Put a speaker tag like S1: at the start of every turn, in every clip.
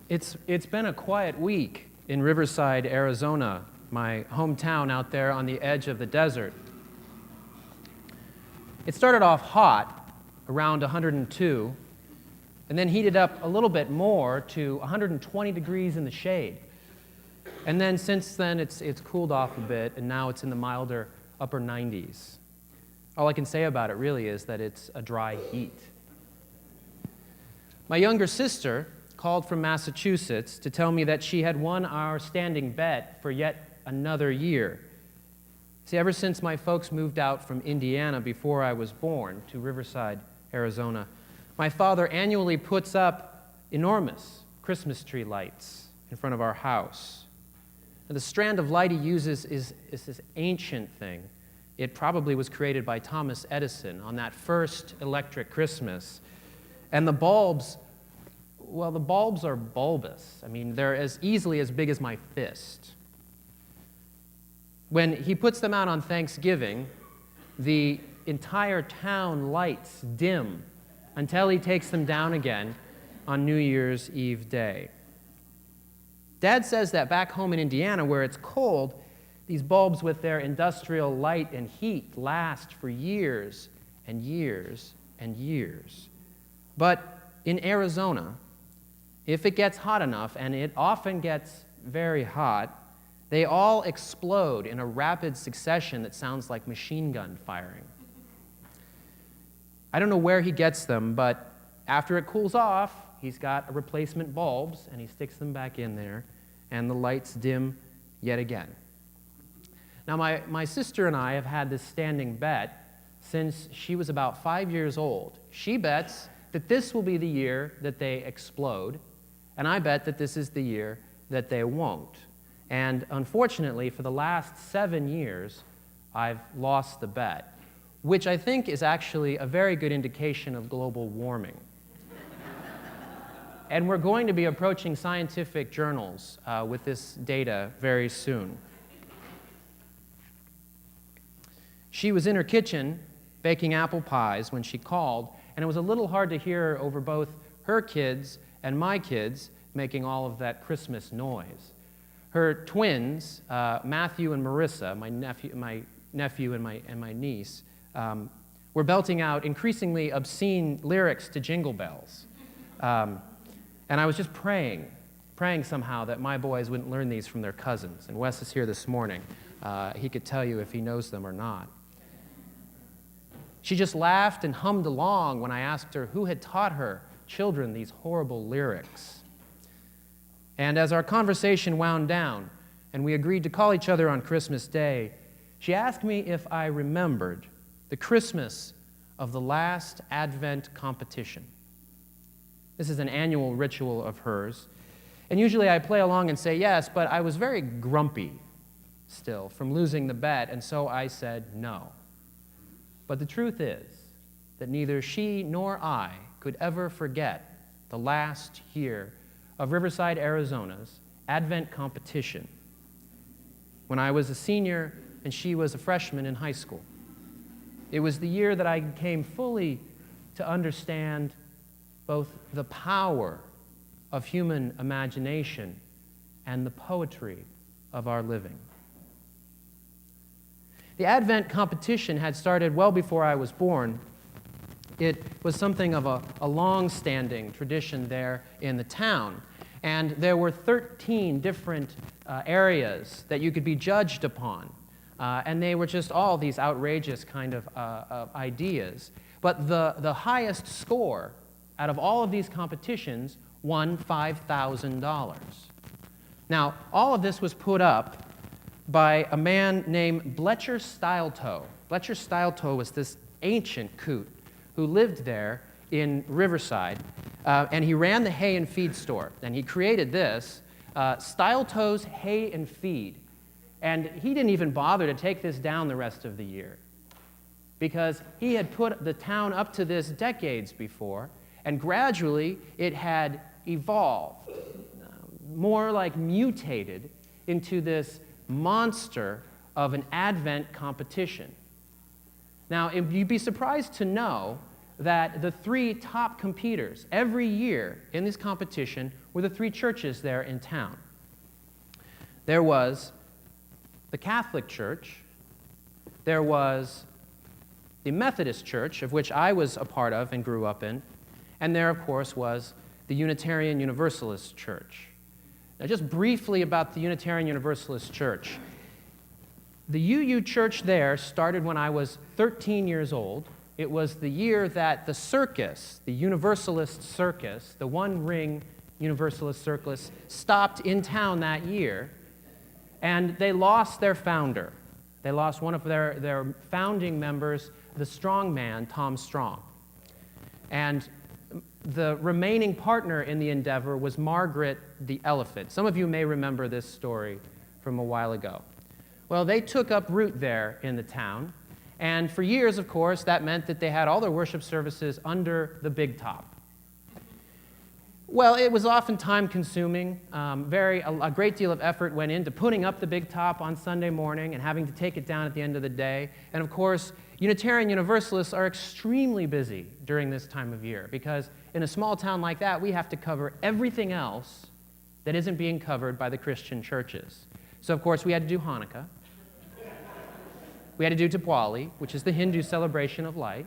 S1: It's been a quiet week in Riverside, Arizona, my hometown out there on the edge of the desert. It started off hot, around 102, and then heated up a little bit more to 120 degrees in the shade. And then since then, it's cooled off a bit, and now it's in the milder upper 90s. All I can say about it really is that it's a dry heat. My younger sister called from Massachusetts to tell me that she had won our standing bet for yet another year. See, ever since my folks moved out from Indiana before I was born to Riverside, Arizona, my father annually puts up enormous Christmas tree lights in front of our house. And the strand of light he uses is this ancient thing. It probably was created by Thomas Edison on that first electric Christmas. And the bulbs, well, the bulbs are bulbous. I mean, they're as easily as big as my fist. When he puts them out on Thanksgiving, the entire town lights dim until he takes them down again on New Year's Eve day. Dad says that back home in Indiana, where it's cold, these bulbs with their industrial light and heat last for years and years and years. But in Arizona, if it gets hot enough, and it often gets very hot, they all explode in a rapid succession that sounds like machine gun firing. I don't know where he gets them, but after it cools off, he's got replacement bulbs, and he sticks them back in there, and the lights dim yet again. Now, my sister and I have had this standing bet since she was about 5 years old. She bets that this will be the year that they explode, and I bet that this is the year that they won't. And unfortunately, for the last 7 years, I've lost the bet, which I think is actually a very good indication of global warming. And we're going to be approaching scientific journals with this data very soon. She was in her kitchen baking apple pies when she called, and it was a little hard to hear over both her kids and my kids making all of that Christmas noise. Her twins, Matthew and Marissa, my nephew and my niece, were belting out increasingly obscene lyrics to Jingle Bells. And I was just praying somehow that my boys wouldn't learn these from their cousins. And Wes is here this morning. He could tell you if he knows them or not. She just laughed and hummed along when I asked her who had taught her children these horrible lyrics. And as our conversation wound down, and we agreed to call each other on Christmas Day, she asked me if I remembered the Christmas of the last Advent competition. This is an annual ritual of hers. And usually I play along and say yes, but I was very grumpy still from losing the bet, and so I said no. But the truth is that neither she nor I could ever forget the last year of Riverside, Arizona's Advent competition when I was a senior and she was a freshman in high school. It was the year that I came fully to understand both the power of human imagination and the poetry of our living. The Advent competition had started well before I was born. It was something of a long-standing tradition there in the town. And there were 13 different areas that you could be judged upon. And they were just all these outrageous kind of ideas. But the highest score out of all of these competitions won $5,000. Now, all of this was put up by a man named Bletcher Styletoe. Bletcher Styletoe was this ancient coot who lived there in Riverside, and he ran the hay and feed store. And he created this, Styletoe's Hay and Feed. And he didn't even bother to take this down the rest of the year because he had put the town up to this decades before, and gradually it had evolved, more like mutated into this monster of an Advent competition. Now, you'd be surprised to know that the three top competitors every year in this competition were the three churches there in town. There was the Catholic Church, there was the Methodist Church, of which I was a part of and grew up in, and there, of course, was the Unitarian Universalist Church. Now, just briefly about the Unitarian Universalist Church. The UU Church there started when I was 13 years old. It was the year that the circus, the Universalist Circus, the one-ring Universalist Circus, stopped in town that year, and they lost their founder. They lost one of their founding members, the strong man, Tom Strong. And the remaining partner in the endeavor was Margaret the Elephant. Some of you may remember this story from a while ago. Well, they took up root there in the town, and for years, of course, that meant that they had all their worship services under the big top. Well, it was often time-consuming. A great deal of effort went into putting up the big top on Sunday morning and having to take it down at the end of the day. And of course, Unitarian Universalists are extremely busy during this time of year because in a small town like that, we have to cover everything else that isn't being covered by the Christian churches. So, of course, we had to do Hanukkah. We had to do Diwali, which is the Hindu celebration of light.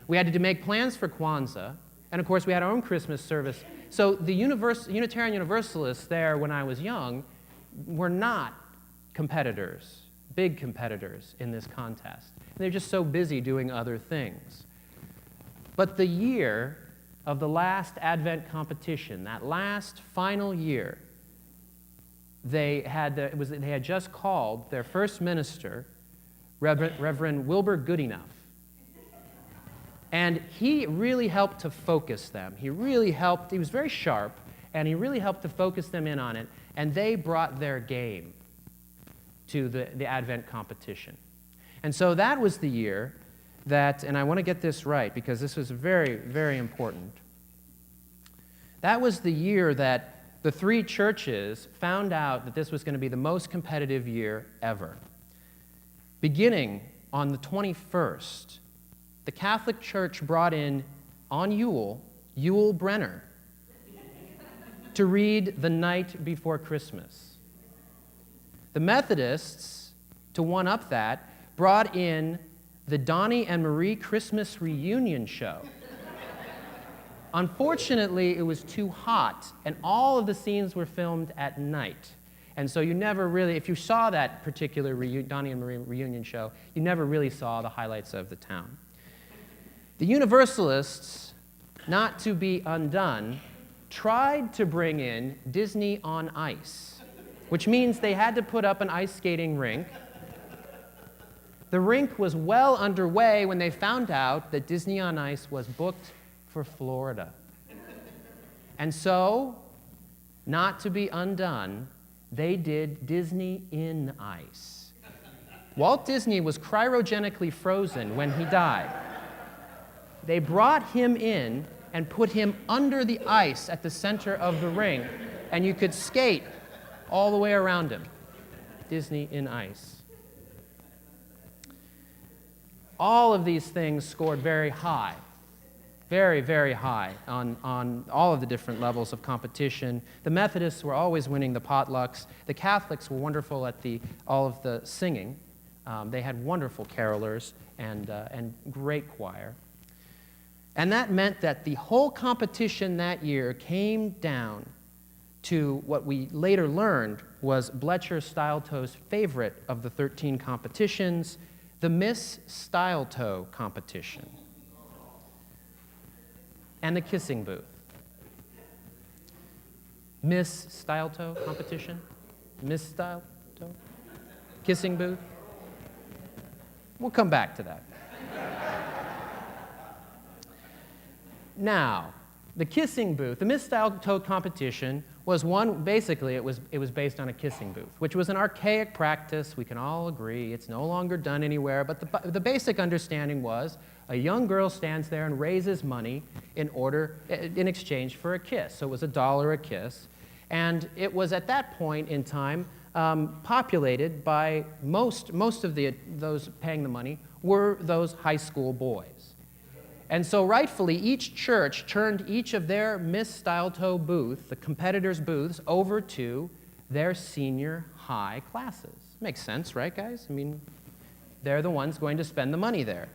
S1: We had to make plans for Kwanzaa. And of course, we had our own Christmas service. So the Unitarian Universalists there when I was young were not competitors, big competitors in this contest. They're just so busy doing other things. But the year of the last Advent competition, that last final year, they had just called their first minister, Reverend Wilbur Goodenough. And he really helped to focus them. He was very sharp, and he really helped to focus them in on it, and they brought their game to the Advent competition. And so that was the year that, and I want to get this right because this was very, very important. That was the year that the three churches found out that this was going to be the most competitive year ever. Beginning on the 21st, the Catholic Church brought in, on Yule Brenner, to read The Night Before Christmas. The Methodists, to one-up that, brought in the Donnie and Marie Christmas Reunion Show. Unfortunately, it was too hot, and all of the scenes were filmed at night. And so you never really, if you saw that particular Donnie and Marie Reunion Show, you never really saw the highlights of the town. The Universalists, not to be undone, tried to bring in Disney on Ice, which means they had to put up an ice skating rink. The rink was well underway when they found out that Disney on Ice was booked for Florida. And so, not to be undone, they did Disney in Ice. Walt Disney was cryogenically frozen when he died. They brought him in and put him under the ice at the center of the ring, and you could skate all the way around him. Disney in Ice. All of these things scored very high, very, very high on all of the different levels of competition. The Methodists were always winning the potlucks. The Catholics were wonderful at all of the singing. They had wonderful carolers and great choir. And that meant that the whole competition that year came down to what we later learned was Bletcher Styleto's favorite of the 13 competitions, the Miss Styletoe competition, and the kissing booth. Miss Styletoe competition, Miss Styletoe, kissing booth. We'll come back to that. Now, the kissing booth, the Miss Styletoe competition was basically it was based on a kissing booth, which was an archaic practice. We can all agree it's no longer done anywhere, but the basic understanding was a young girl stands there and raises money in exchange for a kiss. So it was $1 a kiss, and it was at that point in time populated by most of those paying the money were those high school boys. And so rightfully, each church turned each of their Miss Style-Toe booth, the competitors' booths, over to their senior high classes. Makes sense, right, guys? I mean, they're the ones going to spend the money there.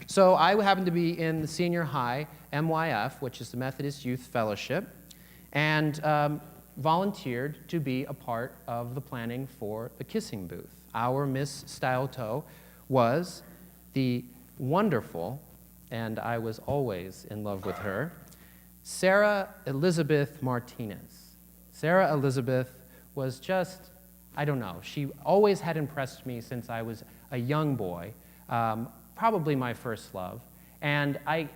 S1: So I happened to be in the senior high MYF, which is the Methodist Youth Fellowship, and volunteered to be a part of the planning for the kissing booth. Our Miss Style-Toe was the wonderful, and I was always in love with her, Sarah Elizabeth Martinez. Sarah Elizabeth was just, I don't know, she always had impressed me since I was a young boy, probably my first love. And I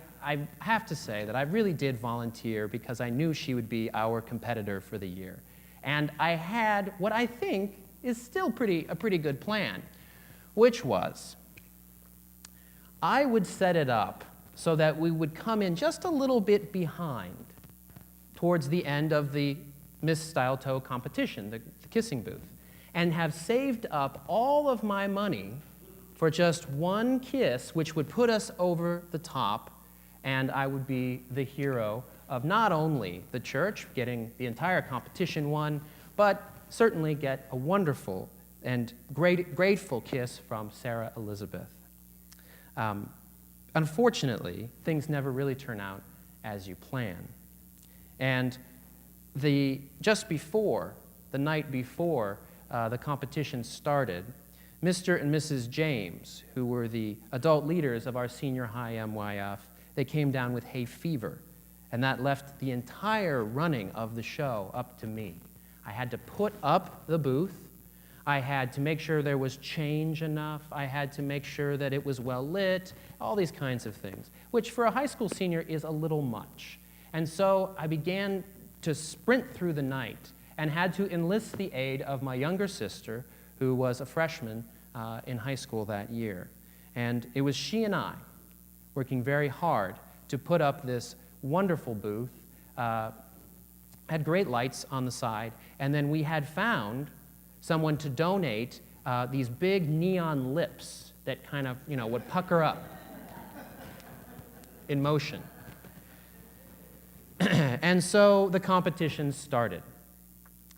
S1: have to say that I really did volunteer because I knew she would be our competitor for the year. And I had what I think is still a pretty good plan, which was I would set it up so that we would come in just a little bit behind towards the end of the Miss Style-Toe competition, the kissing booth, and have saved up all of my money for just one kiss, which would put us over the top, and I would be the hero of not only the church, getting the entire competition won, but certainly get a wonderful and grateful kiss from Sarah Elizabeth. Unfortunately, things never really turn out as you plan. And just before, the night before the competition started, Mr. and Mrs. James, who were the adult leaders of our senior high MYF, they came down with hay fever, and that left the entire running of the show up to me. I had to put up the booth. I had to make sure there was change enough. I had to make sure that it was well lit, all these kinds of things, which for a high school senior is a little much. And so I began to sprint through the night and had to enlist the aid of my younger sister, who was a freshman in high school that year. And it was she and I working very hard to put up this wonderful booth, had great lights on the side, and then we had found someone to donate these big neon lips that kind of, would pucker up in motion. And so the competition started.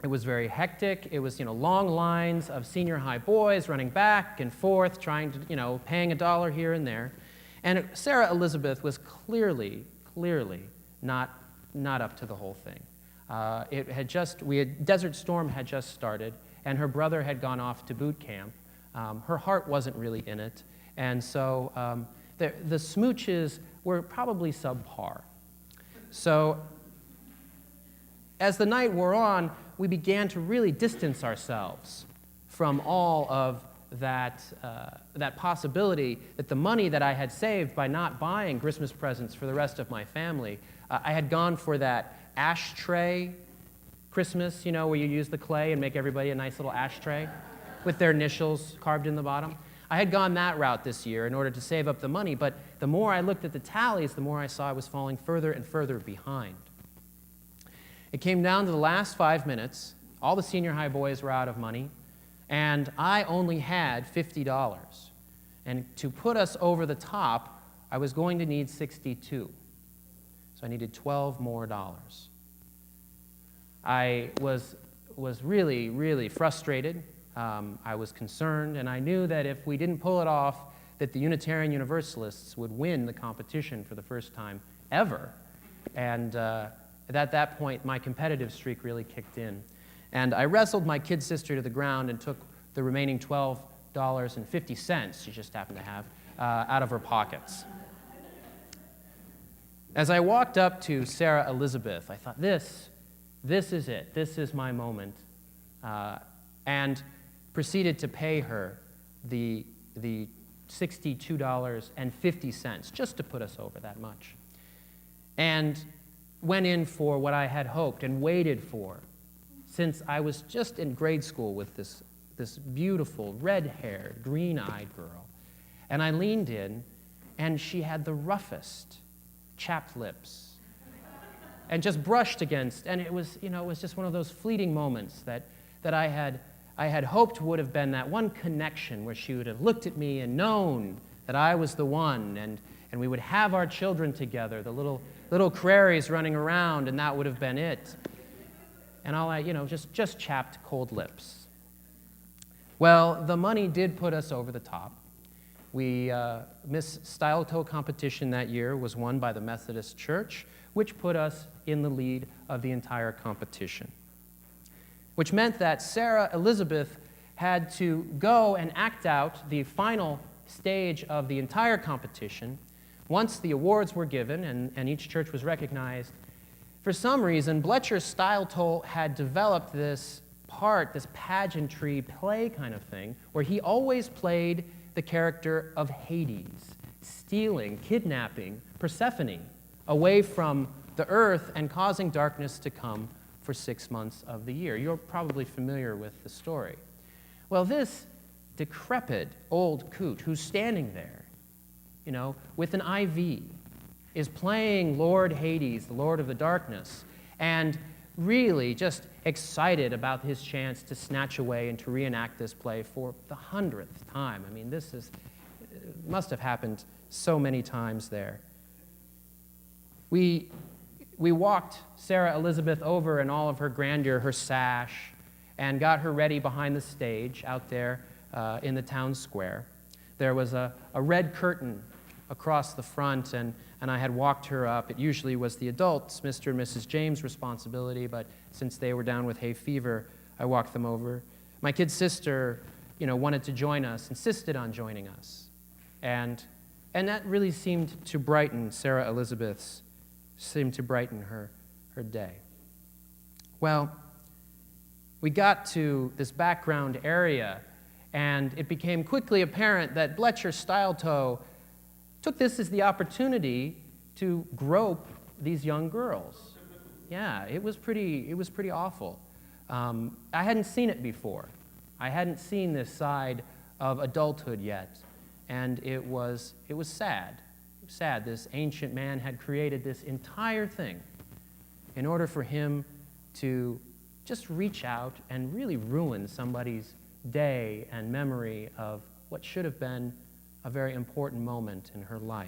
S1: It was very hectic. It was, long lines of senior high boys running back and forth, trying to, paying $1 here and there. And Sarah Elizabeth was clearly not up to the whole thing. Desert Storm had just started, and her brother had gone off to boot camp. Her heart wasn't really in it, and so the smooches were probably subpar. So as the night wore on, we began to really distance ourselves from all of that possibility that the money that I had saved by not buying Christmas presents for the rest of my family, I had gone for that ashtray Christmas, where you use the clay and make everybody a nice little ashtray with their initials carved in the bottom. I had gone that route this year in order to save up the money, but the more I looked at the tallies, the more I saw I was falling further and further behind. It came down to the last 5 minutes. All the senior high boys were out of money, and I only had $50. And to put us over the top, I was going to need 62. So I needed $12 more. I was really, really frustrated. I was concerned, and I knew that if we didn't pull it off, that the Unitarian Universalists would win the competition for the first time ever. And at that point, my competitive streak really kicked in. And I wrestled my kid sister to the ground and took the remaining $12.50 she just happened to have out of her pockets. As I walked up to Sarah Elizabeth, I thought, this is it. This is my moment. And proceeded to pay her the $62.50 just to put us over that much. And went in for what I had hoped and waited for since I was just in grade school with this beautiful red-haired, green-eyed girl. And I leaned in, and she had the roughest chapped lips and just brushed against, and it was just one of those fleeting moments that I had hoped would have been that one connection where she would have looked at me and known that I was the one, and we would have our children together, the little Craries running around, and that would have been it. And all I, just chapped cold lips. Well, the money did put us over the top. Miss Style Toe competition that year was won by the Methodist Church, which put us in the lead of the entire competition. Which meant that Sarah Elizabeth had to go and act out the final stage of the entire competition. Once the awards were given and each church was recognized, for some reason, Bletcher Style Toe had developed this part, this pageantry play kind of thing, where he always played the character of Hades, stealing, kidnapping Persephone away from the earth and causing darkness to come for 6 months of the year. You're probably familiar with the story. Well, this decrepit old coot who's standing there, with an IV, is playing Lord Hades, the Lord of the Darkness, and really just excited about his chance to snatch away and to reenact this play for the 100th time. I mean, must have happened so many times there. We walked Sarah Elizabeth over in all of her grandeur, her sash, and got her ready behind the stage out there in the town square. There was a red curtain across the front, and I had walked her up. It usually was the adults, Mr. and Mrs. James' responsibility, but since they were down with hay fever, I walked them over. My kid sister, wanted to join us, insisted on joining us. And that really seemed to brighten Sarah Elizabeth's, her day. Well, we got to this background area, and it became quickly apparent that Bletcher Style Toe took this as the opportunity to grope these young girls. Yeah, it was pretty awful. I hadn't seen it before. I hadn't seen this side of adulthood yet, and it was sad. It was sad. This ancient man had created this entire thing in order for him to just reach out and really ruin somebody's day and memory of what should have been a very important moment in her life.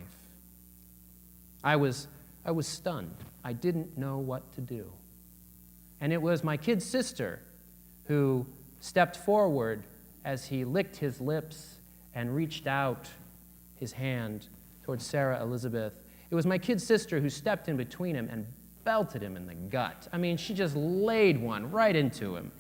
S1: I was stunned. I didn't know what to do. And it was my kid sister who stepped forward as he licked his lips and reached out his hand towards Sarah Elizabeth. It was my kid sister who stepped in between him and belted him in the gut. I mean, she just laid one right into him.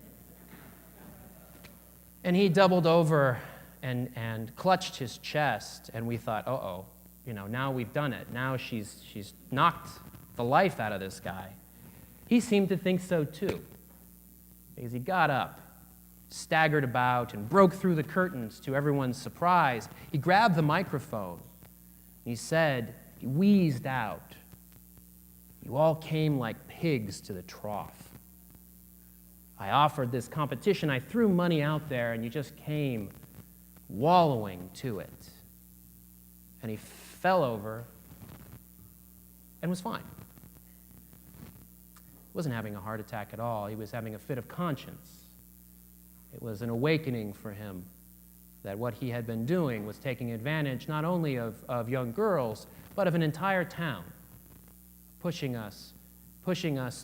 S1: And he doubled over and clutched his chest, and we thought, uh-oh, now we've done it. Now she's knocked the life out of this guy. He seemed to think so too, because he got up, staggered about, and broke through the curtains to everyone's surprise. He grabbed the microphone, and he wheezed out, "You all came like pigs to the trough. I offered this competition, I threw money out there, and you just came wallowing to it." And he fell over and was fine. He wasn't having a heart attack at all. He was having a fit of conscience. It was an awakening for him that what he had been doing was taking advantage not only of young girls, but of an entire town, pushing us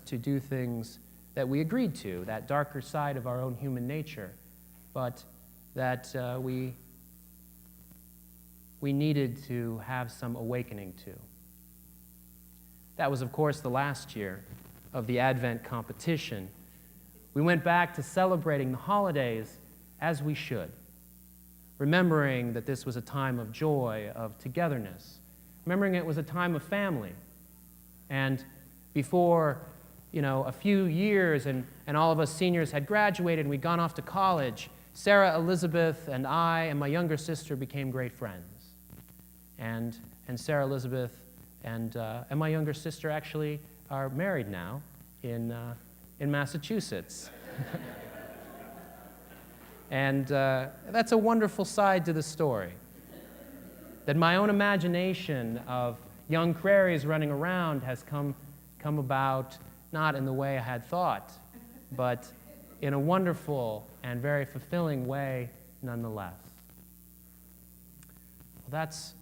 S1: to do things that we agreed to, that darker side of our own human nature, but that we needed to have some awakening to. That was, of course, the last year of the Advent competition. We went back to celebrating the holidays as we should, remembering that this was a time of joy, of togetherness, remembering it was a time of family. And before, a few years and all of us seniors had graduated and we'd gone off to college, Sarah Elizabeth and I and my younger sister became great friends. And Sarah Elizabeth and my younger sister actually are married now in Massachusetts. And that's a wonderful side to the story, that my own imagination of young Craries running around has come about not in the way I had thought, but in a wonderful and very fulfilling way nonetheless. Well, that's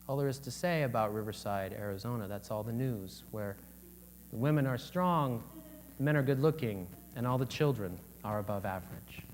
S1: all there is to say about Riverside, Arizona. That's all the news, where the women are strong, the men are good looking, and all the children are above average.